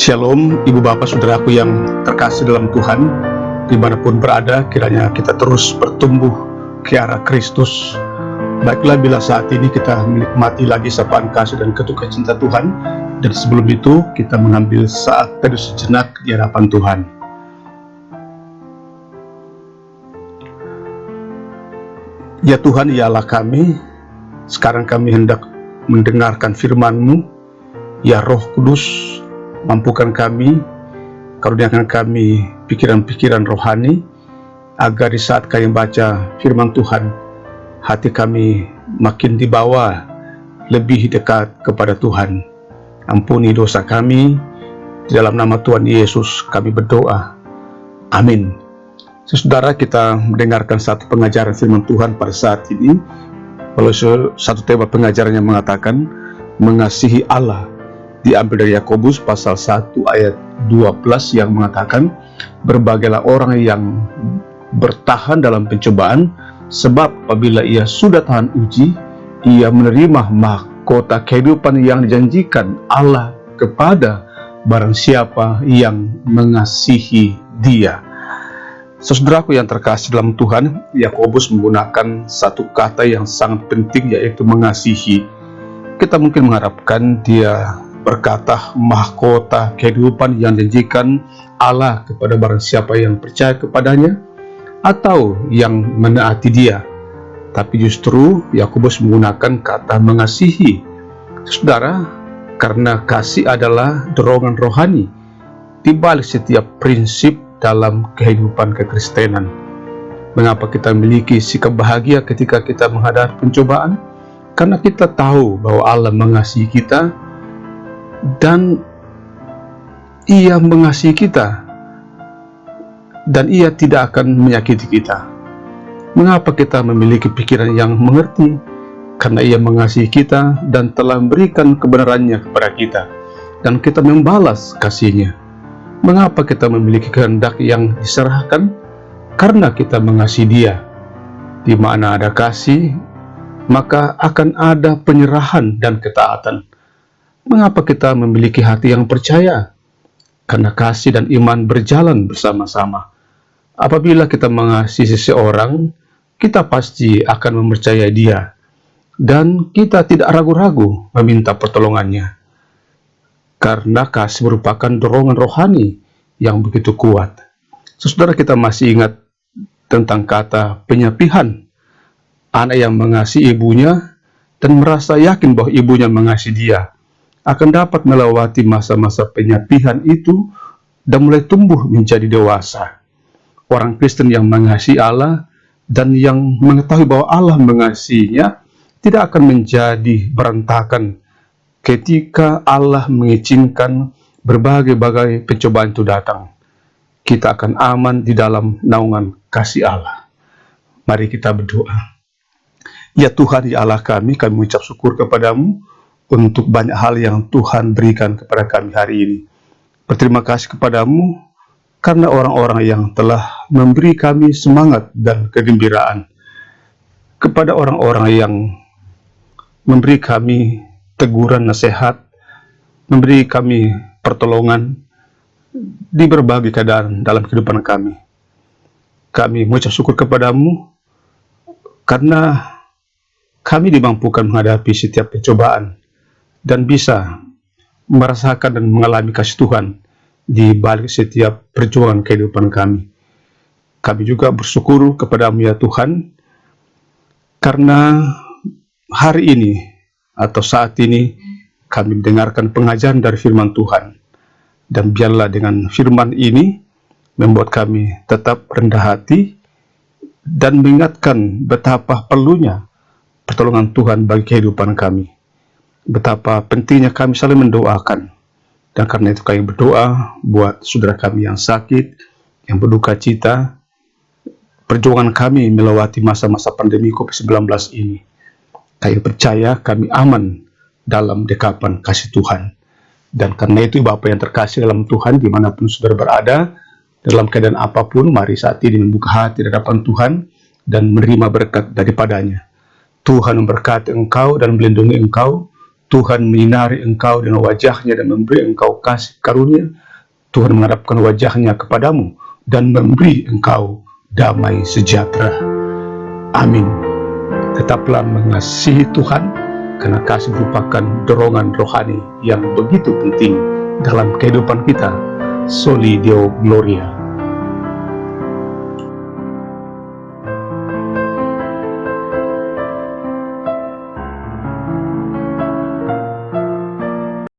Shalom, Ibu Bapak Saudaraku yang terkasih dalam Tuhan, dimanapun berada, kiranya kita terus bertumbuh ke arah Kristus. Baiklah, bila saat ini kita menikmati lagi sapaan kasih dan ketukan cinta Tuhan, dan sebelum itu kita mengambil saat teduh sejenak di hadapan Tuhan. Ya Tuhan, ya Allah kami, sekarang kami hendak mendengarkan firman-Mu. Ya Roh Kudus, mampukan kami, karuniakan kami pikiran-pikiran rohani, agar di saat kami baca firman Tuhan, hati kami makin dibawa lebih dekat kepada Tuhan. Ampuni dosa kami, di dalam nama Tuhan Yesus kami berdoa. Amin. Saudara, kita mendengarkan satu pengajaran firman Tuhan pada saat ini. Kalau satu tema pengajaran yang mengatakan mengasihi Allah, diambil dari Yakobus pasal 1 ayat 12 yang mengatakan, berbahagialah orang yang bertahan dalam pencobaan, sebab apabila ia sudah tahan uji, ia menerima mahkota kehidupan yang dijanjikan Allah kepada barang siapa yang mengasihi Dia. Saudaraku yang terkasih dalam Tuhan, Yakobus menggunakan satu kata yang sangat penting, yaitu mengasihi. Kita mungkin mengharapkan dia berkata mahkota kehidupan yang dijanjikan Allah kepada barang siapa yang percaya kepadanya atau yang menaati Dia. Tapi justru Yakobus menggunakan kata mengasihi. Saudara, karena kasih adalah dorongan rohani di balik setiap prinsip dalam kehidupan kekristenan. Mengapa kita memiliki sikap bahagia ketika kita menghadapi pencobaan? Karena kita tahu bahwa Allah mengasihi kita dan Ia mengasihi kita, dan Ia tidak akan menyakiti kita. Mengapa kita memiliki pikiran yang mengerti? Karena Ia mengasihi kita dan telah memberikan kebenarannya kepada kita, dan kita membalas kasih-Nya. Mengapa kita memiliki kehendak yang diserahkan? Karena kita mengasihi Dia. Di mana ada kasih, maka akan ada penyerahan dan ketaatan. Mengapa kita memiliki hati yang percaya? Karena kasih dan iman berjalan bersama-sama. Apabila kita mengasihi seseorang, kita pasti akan mempercayai dia, dan kita tidak ragu-ragu meminta pertolongannya. Karena kasih merupakan dorongan rohani yang begitu kuat. Saudara, kita masih ingat tentang kata penyapihan. Anak yang mengasihi ibunya dan merasa yakin bahwa ibunya mengasihi dia akan dapat melewati masa-masa penyapihan itu dan mulai tumbuh menjadi dewasa. Orang Kristen yang mengasihi Allah dan yang mengetahui bahwa Allah mengasihinya tidak akan menjadi berantakan ketika Allah mengizinkan berbagai-bagai pencobaan itu datang. Kita akan aman di dalam naungan kasih Allah. Mari kita berdoa. Ya Tuhan, ya Allah kami mengucap syukur kepadamu untuk banyak hal yang Tuhan berikan kepada kami hari ini. Berterima kasih kepadamu karena orang-orang yang telah memberi kami semangat dan kegembiraan, kepada orang-orang yang memberi kami teguran nasihat, memberi kami pertolongan di berbagai keadaan dalam kehidupan kami. Kami mengucap syukur kepadamu karena kami dimampukan menghadapi setiap pencobaan dan bisa merasakan dan mengalami kasih Tuhan di balik setiap perjuangan kehidupan kami. Kami juga bersyukur kepadamu ya Tuhan, karena hari ini atau saat ini kami mendengarkan pengajaran dari firman Tuhan, dan biarlah dengan firman ini membuat kami tetap rendah hati dan mengingatkan betapa perlunya pertolongan Tuhan bagi kehidupan kami. Betapa pentingnya kami saling mendoakan, dan karena itu kami berdoa buat saudara kami yang sakit, yang berduka cita. Perjuangan kami melewati masa-masa pandemi COVID-19 ini, kami percaya kami aman dalam dekapan kasih Tuhan. Dan karena itu Bapak yang terkasih dalam Tuhan, dimanapun saudara berada, dalam keadaan apapun, mari saat ini membuka hati di hadapan Tuhan dan menerima berkat daripadanya. Tuhan memberkati engkau dan melindungi engkau. Tuhan menyinari engkau dengan wajahnya dan memberi engkau kasih karunia. Tuhan menghadapkan wajahnya kepadamu dan memberi engkau damai sejahtera. Amin. Tetaplah mengasihi Tuhan, karena kasih merupakan dorongan rohani yang begitu penting dalam kehidupan kita. Soli Deo Gloria.